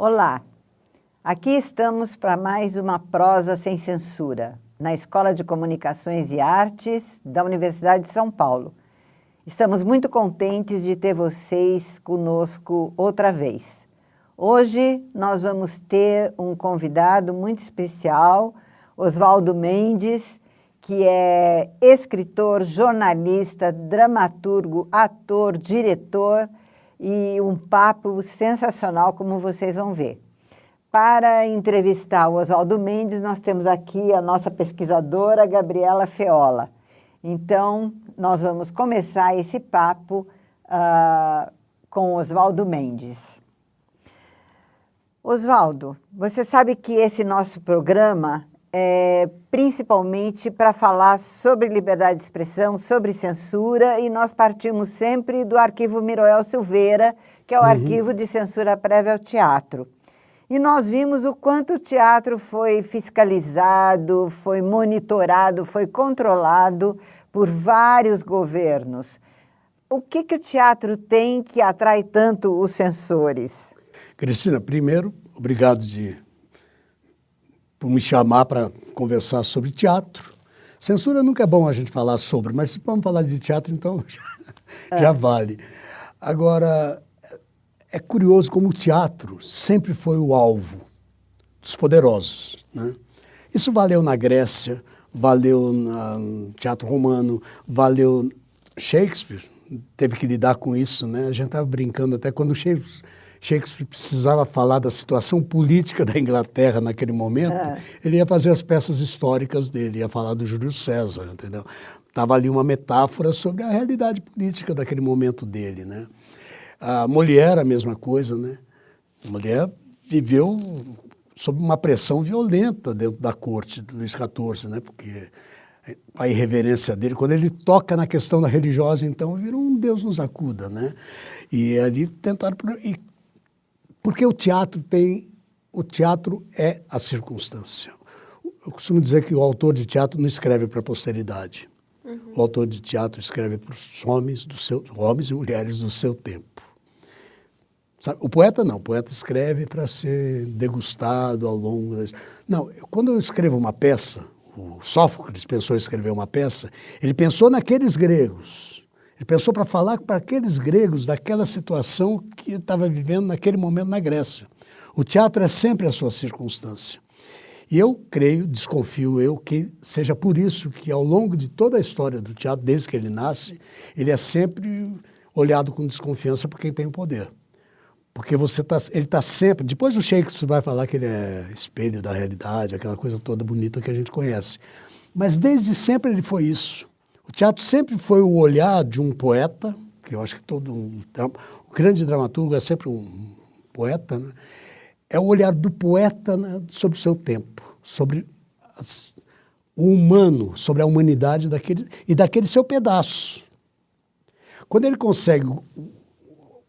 Olá, aqui estamos para mais uma prosa sem censura, na Escola de Comunicações e Artes da Universidade de São Paulo. Estamos muito contentes de ter vocês conosco outra vez. Hoje nós vamos ter um convidado muito especial, Oswaldo Mendes, que é escritor, jornalista, dramaturgo, ator, diretor, e um papo sensacional, como vocês vão ver. Para entrevistar o Oswaldo Mendes, nós temos aqui a nossa pesquisadora, Gabriela Feola. Então, nós vamos começar esse papo com o Oswaldo Mendes. Oswaldo, você sabe que esse nosso programa é principalmente para falar sobre liberdade de expressão, sobre censura, e nós partimos sempre do arquivo Miroel Silveira, que é o arquivo de censura prévia ao teatro. E nós vimos o quanto o teatro foi fiscalizado, foi monitorado, foi controlado por vários governos. O que o teatro tem que atrai tanto os censores? Cristina, primeiro, obrigado por me chamar para conversar sobre teatro. Censura nunca é bom a gente falar sobre, mas se vamos falar de teatro, então já vale. Agora, é curioso como o teatro sempre foi o alvo dos poderosos, né? Isso valeu na Grécia, valeu no teatro romano, valeu Shakespeare, teve que lidar com isso, né? A gente estava brincando até quando Shakespeare precisava falar da situação política da Inglaterra naquele momento, ele ia fazer as peças históricas dele, ia falar do Júlio César, entendeu? Estava ali uma metáfora sobre a realidade política daquele momento dele, né? A Molière, a mesma coisa, né? A Molière viveu sob uma pressão violenta dentro da corte do Luís XIV, né? Porque a irreverência dele, quando ele toca na questão da religiosa, então vira um Deus nos acuda, né? E ali tentaram... Porque o teatro é a circunstância. Eu costumo dizer que o autor de teatro não escreve para a posteridade. O autor de teatro escreve para os homens e mulheres do seu tempo. Sabe? O poeta não, o poeta escreve para ser degustado ao longo das... Não, quando eu escrevo uma peça, o Sófocles pensou em escrever uma peça, ele pensou naqueles gregos. Ele pensou para falar para aqueles gregos daquela situação que estava vivendo naquele momento na Grécia. O teatro é sempre a sua circunstância. E eu creio, desconfio eu, que seja por isso que ao longo de toda a história do teatro, desde que ele nasce, ele é sempre olhado com desconfiança por quem tem o poder. Porque ele está sempre... Depois o Shakespeare vai falar que ele é espelho da realidade, aquela coisa toda bonita que a gente conhece. Mas desde sempre ele foi isso. O teatro sempre foi o olhar de um poeta, que eu acho que o grande dramaturgo é sempre um poeta, né? É o olhar do poeta, né, sobre o seu tempo, sobre o humano, sobre a humanidade daquele seu pedaço. Quando ele consegue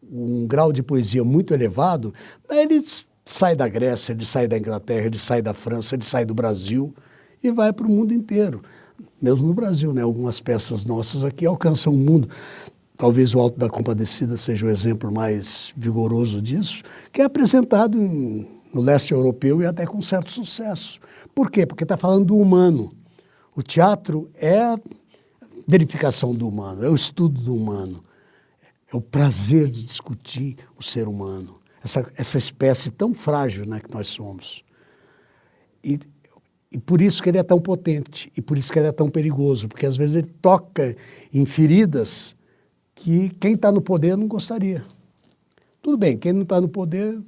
um grau de poesia muito elevado, daí ele sai da Grécia, ele sai da Inglaterra, ele sai da França, ele sai do Brasil e vai para o mundo inteiro. Mesmo no Brasil, né? Algumas peças nossas aqui alcançam o mundo. Talvez o Alto da Compadecida seja o exemplo mais vigoroso disso, que é apresentado no leste europeu e até com certo sucesso. Por quê? Porque está falando do humano. O teatro é a verificação do humano, é o estudo do humano, é o prazer de discutir o ser humano, essa espécie tão frágil, né, que nós somos. E por isso que ele é tão potente, e por isso que ele é tão perigoso, porque às vezes ele toca em feridas que quem está no poder não gostaria. Tudo bem, quem não está no poder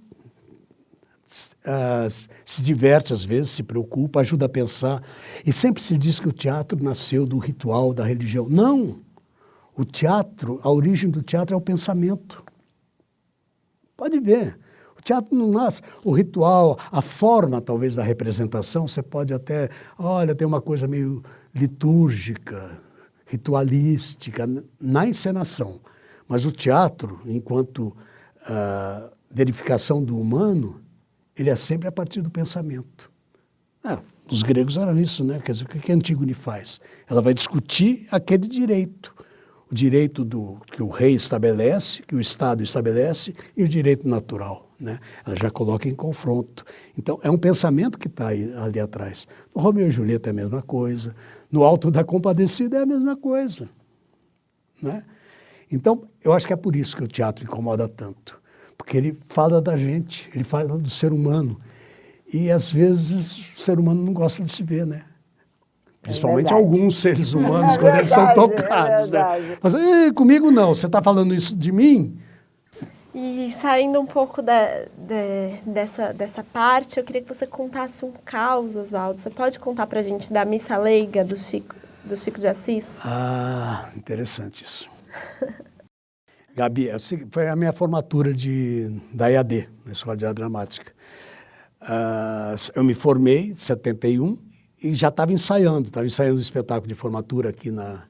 se diverte às vezes, se preocupa, ajuda a pensar. E sempre se diz que o teatro nasceu do ritual, da religião. Não! O teatro, a origem do teatro é o pensamento. Pode ver. O teatro não nasce, o ritual, a forma talvez da representação, você pode até, olha, tem uma coisa meio litúrgica, ritualística na encenação. Mas o teatro, enquanto verificação do humano, ele é sempre a partir do pensamento. Os gregos eram isso, né? Quer dizer, o que a Antígone faz? Ela vai discutir aquele direito. o direito que o rei estabelece, que o Estado estabelece, e o direito natural, né? Ela já coloca em confronto. Então, é um pensamento que está ali atrás. No Romeu e Julieta é a mesma coisa, no Alto da Compadecida é a mesma coisa, né? Então, eu acho que é por isso que o teatro incomoda tanto, porque ele fala da gente, ele fala do ser humano, e às vezes o ser humano não gosta de se ver, né? Principalmente alguns seres humanos, quando eles são tocados, né? Mas, comigo não, você está falando isso de mim? E saindo um pouco dessa parte, eu queria que você contasse um caos, Oswaldo. Você pode contar para a gente da missa leiga do Chico de Assis? Ah, interessante isso. Gabi, foi a minha formatura da EAD, na Escola de Arte Dramática. Eu me formei em 71 e já estava ensaiando o espetáculo de formatura aqui na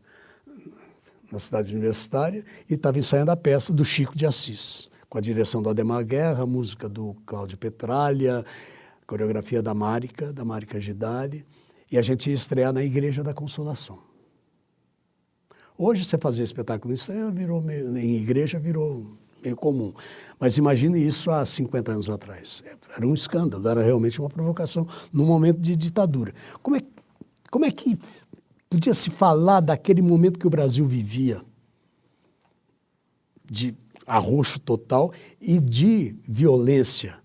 cidade universitária e estava ensaiando a peça do Chico de Assis, com a direção do Adhemar Guerra, a música do Cláudio Petralha, a coreografia da Márica Gidali, e a gente ia estrear na Igreja da Consolação. Hoje, você fazer espetáculo em igreja virou meio comum. Mas imagine isso há 50 anos atrás. Era um escândalo, era realmente uma provocação num momento de ditadura. Como é que podia se falar daquele momento que o Brasil vivia, de arroxo total e de violência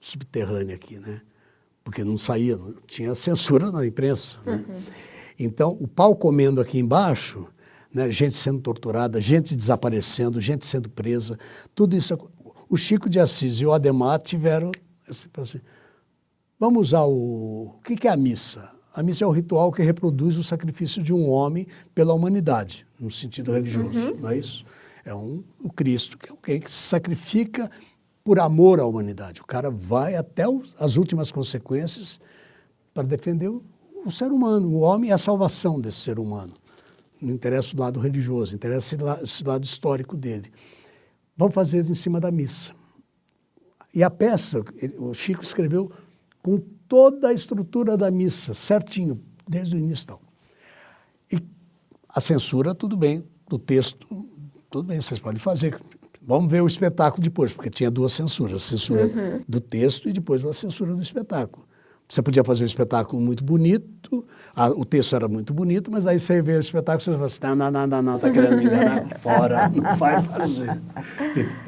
subterrânea aqui, né? Porque não saía, tinha censura na imprensa, né? Então, o pau comendo aqui embaixo, né, gente sendo torturada, gente desaparecendo, gente sendo presa, tudo isso. O Chico de Assis e o Adhemar tiveram assim, vamos usar o que é a missa? A missa é o ritual que reproduz o sacrifício de um homem pela humanidade, no sentido religioso, não é isso? É o Cristo, que é alguém que se sacrifica por amor à humanidade. O cara vai até as últimas consequências para defender o ser humano, o homem e a salvação desse ser humano. Não interessa o lado religioso, interessa esse lado histórico dele. Vamos fazer isso em cima da missa. E a peça, o Chico escreveu com toda a estrutura da missa, certinho, desde o início e tal. E a censura, tudo bem, do texto, tudo bem, vocês podem fazer. Vamos ver o espetáculo depois, porque tinha duas censuras, a censura do texto e depois a censura do espetáculo. Você podia fazer um espetáculo muito bonito, o texto era muito bonito, mas aí você vê o espetáculo e você fala assim, não, está querendo me enganar? Fora, não vai fazer.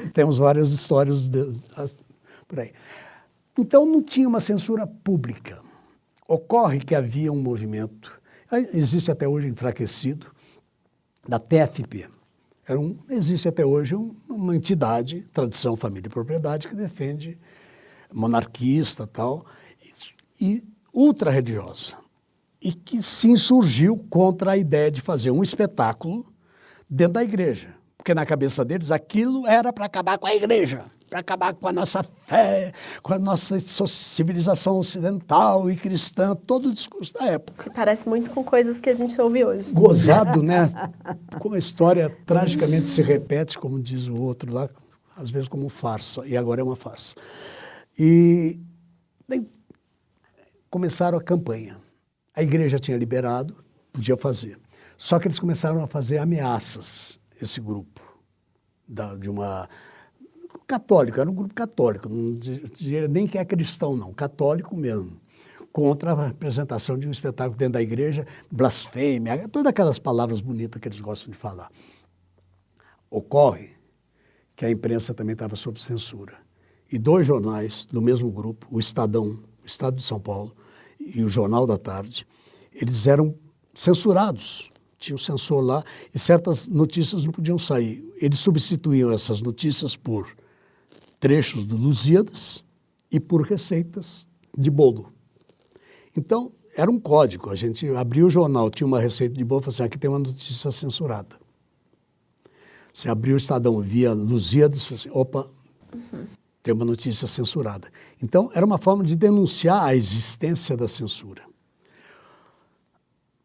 E temos várias histórias por aí. Então, não tinha uma censura pública. Ocorre que havia um movimento, existe até hoje enfraquecido, da TFP. Existe até hoje uma entidade, tradição, família e propriedade, que defende monarquista tal, e ultra-religiosa, e que se insurgiu contra a ideia de fazer um espetáculo dentro da igreja, porque na cabeça deles aquilo era para acabar com a igreja, para acabar com a nossa fé, com a nossa civilização ocidental e cristã, todo o discurso da época. Se parece muito com coisas que a gente ouve hoje. Gozado, né? Como a história tragicamente se repete, como diz o outro lá, às vezes como farsa, e agora é uma farsa. E começaram a campanha. A igreja tinha liberado, podia fazer. Só que eles começaram a fazer ameaças, esse grupo, de uma católica, era um grupo católico, não diria nem que é cristão, não, católico mesmo, contra a apresentação de um espetáculo dentro da igreja, blasfêmia, todas aquelas palavras bonitas que eles gostam de falar. Ocorre que a imprensa também estava sob censura. E dois jornais do mesmo grupo, o Estadão, o Estado de São Paulo, e o Jornal da Tarde, eles eram censurados. Tinha um censor lá e certas notícias não podiam sair. Eles substituíam essas notícias por trechos do Lusíadas e por receitas de bolo. Então, era um código. A gente abria o jornal, tinha uma receita de bolo e falava assim, aqui tem uma notícia censurada. Você abriu o Estadão, via Lusíadas e falava assim, opa, tem uma notícia censurada. Então, era uma forma de denunciar a existência da censura.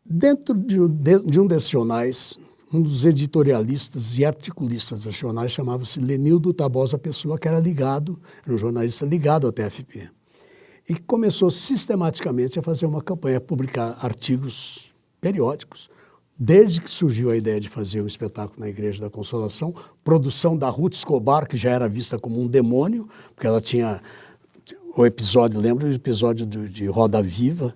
Dentro de um desses jornais, um dos editorialistas e articulistas dos jornais chamava-se Lenildo Tabosa Pessoa, que era um jornalista ligado à TFP. E começou sistematicamente a fazer uma campanha, a publicar artigos periódicos Desde que surgiu a ideia de fazer um espetáculo na Igreja da Consolação, produção da Ruth Escobar, que já era vista como um demônio, porque ela tinha o episódio, lembra o episódio de Roda Viva,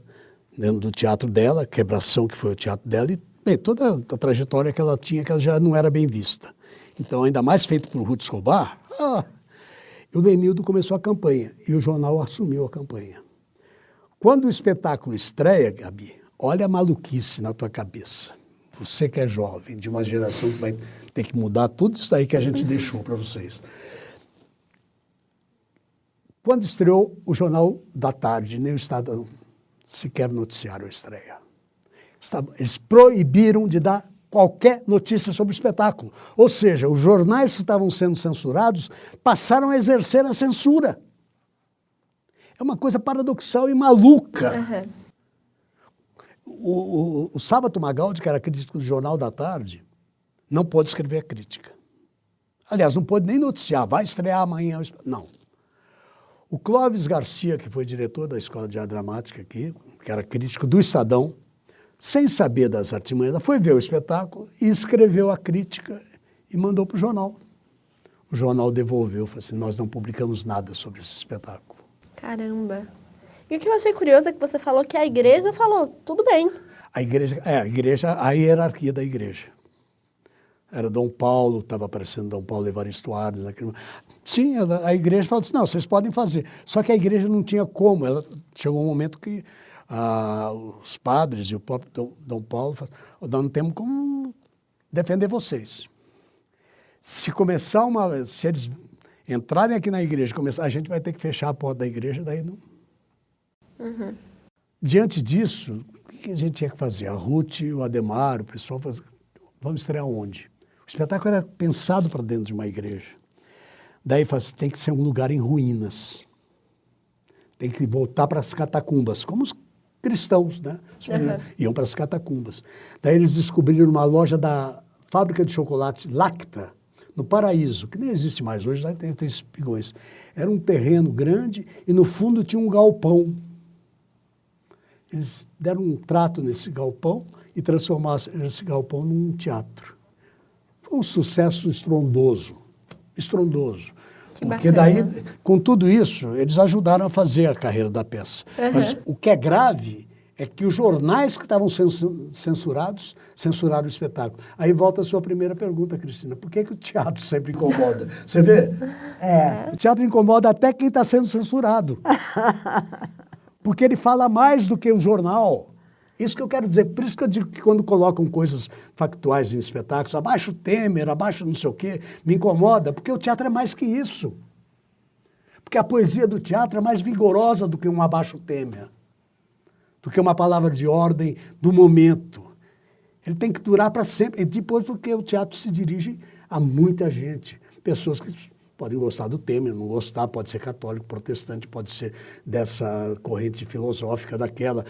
dentro do teatro dela, Quebração, que foi o teatro dela, e bem, toda a trajetória que ela tinha, que ela já não era bem vista. Então, ainda mais feito por Ruth Escobar, o Lenildo começou a campanha e o jornal assumiu a campanha. Quando o espetáculo estreia, Gabi, olha a maluquice na tua cabeça. Você que é jovem, de uma geração que vai ter que mudar tudo isso aí que a gente deixou para vocês. Quando estreou o Jornal da Tarde, nem o Estadão sequer noticiaram a estreia. Eles proibiram de dar qualquer notícia sobre o espetáculo. Ou seja, os jornais que estavam sendo censurados passaram a exercer a censura. É uma coisa paradoxal e maluca. Uhum. O Sábato Magaldi, que era crítico do Jornal da Tarde, não pôde escrever a crítica. Aliás, não pôde nem noticiar, vai estrear amanhã. Não. O Clóvis Garcia, que foi diretor da Escola de Arte Dramática aqui, que era crítico do Estadão, sem saber das artimanhas, foi ver o espetáculo e escreveu a crítica e mandou para o jornal. O jornal devolveu, falou assim, nós não publicamos nada sobre esse espetáculo. Caramba. E o que eu achei curioso é que você falou que a igreja falou, tudo bem. A hierarquia da igreja. Era Dom Paulo, estava aparecendo Dom Paulo Evaristo Arnes. Sim, a igreja falou assim, não, vocês podem fazer. Só que a igreja não tinha como. Chegou um momento que os padres e o próprio Dom Paulo falaram, nós não temos como defender vocês. Se eles entrarem aqui na igreja, a gente vai ter que fechar a porta da igreja, daí não... Uhum. Diante disso, o que a gente tinha que fazer? A Ruth, o Ademar, o pessoal, vamos estrear onde? O espetáculo era pensado para dentro de uma igreja. Daí tem que ser um lugar em ruínas. Tem que voltar para as catacumbas, como os cristãos, né? Iam para as catacumbas. Daí eles descobriram uma loja da fábrica de chocolate Lacta, no Paraíso, que nem existe mais hoje, lá tem espigões. Era um terreno grande e no fundo tinha um galpão. Eles deram um trato nesse galpão e transformaram esse galpão num teatro. Foi um sucesso estrondoso. Estrondoso. Que porque bacana. daí, com tudo isso, eles ajudaram a fazer a carreira da peça. Uhum. Mas o que é grave é que os jornais que estavam censurados, censuraram o espetáculo. Aí volta a sua primeira pergunta, Cristina. Por que o teatro sempre incomoda? Você vê? O teatro incomoda até quem está sendo censurado. Porque ele fala mais do que o jornal. Isso que eu quero dizer. Por isso que eu digo que quando colocam coisas factuais em espetáculos, abaixo Temer, abaixo não sei o quê, me incomoda, porque o teatro é mais que isso. Porque a poesia do teatro é mais vigorosa do que um abaixo Temer, do que uma palavra de ordem do momento. Ele tem que durar para sempre. E depois porque o teatro se dirige a muita gente. Pessoas que podem gostar do Temer, não gostar, pode ser católico, protestante, pode ser dessa corrente filosófica, daquela.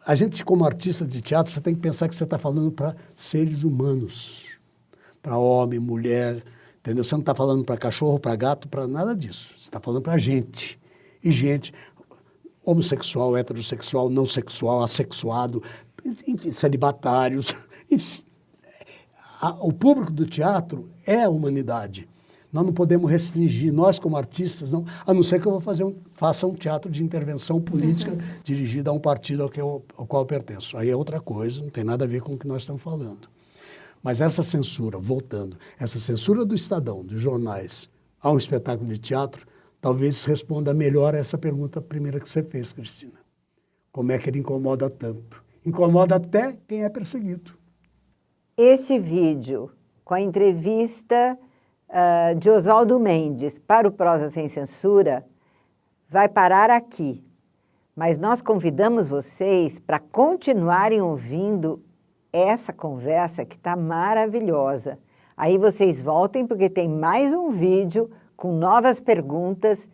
A gente, como artista de teatro, você tem que pensar que você está falando para seres humanos, para homem, mulher, entendeu? Você não está falando para cachorro, para gato, para nada disso. Você está falando para gente. E gente homossexual, heterossexual, não sexual, assexuado, enfim, celibatários. Enfim, o público do teatro é a humanidade. Nós não podemos restringir, nós como artistas, não, a não ser que eu faça um teatro de intervenção política dirigido a um partido ao qual eu pertenço. Aí é outra coisa, não tem nada a ver com o que nós estamos falando. Mas essa censura, voltando, essa censura do Estadão, dos jornais, a um espetáculo de teatro, talvez responda melhor a essa pergunta primeira que você fez, Cristina. Como é que ele incomoda tanto? Incomoda até quem é perseguido. Esse vídeo com a entrevista de Oswaldo Mendes para o Prosa Sem Censura vai parar aqui. Mas nós convidamos vocês para continuarem ouvindo essa conversa que está maravilhosa. Aí vocês voltem porque tem mais um vídeo com novas perguntas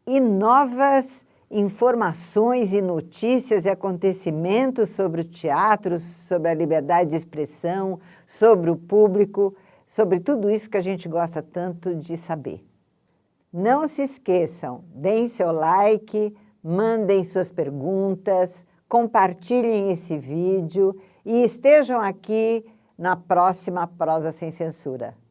e novas informações e notícias e acontecimentos sobre o teatro, sobre a liberdade de expressão, sobre o público, sobre tudo isso que a gente gosta tanto de saber. Não se esqueçam, deem seu like, mandem suas perguntas, compartilhem esse vídeo e estejam aqui na próxima Prosa Sem Censura.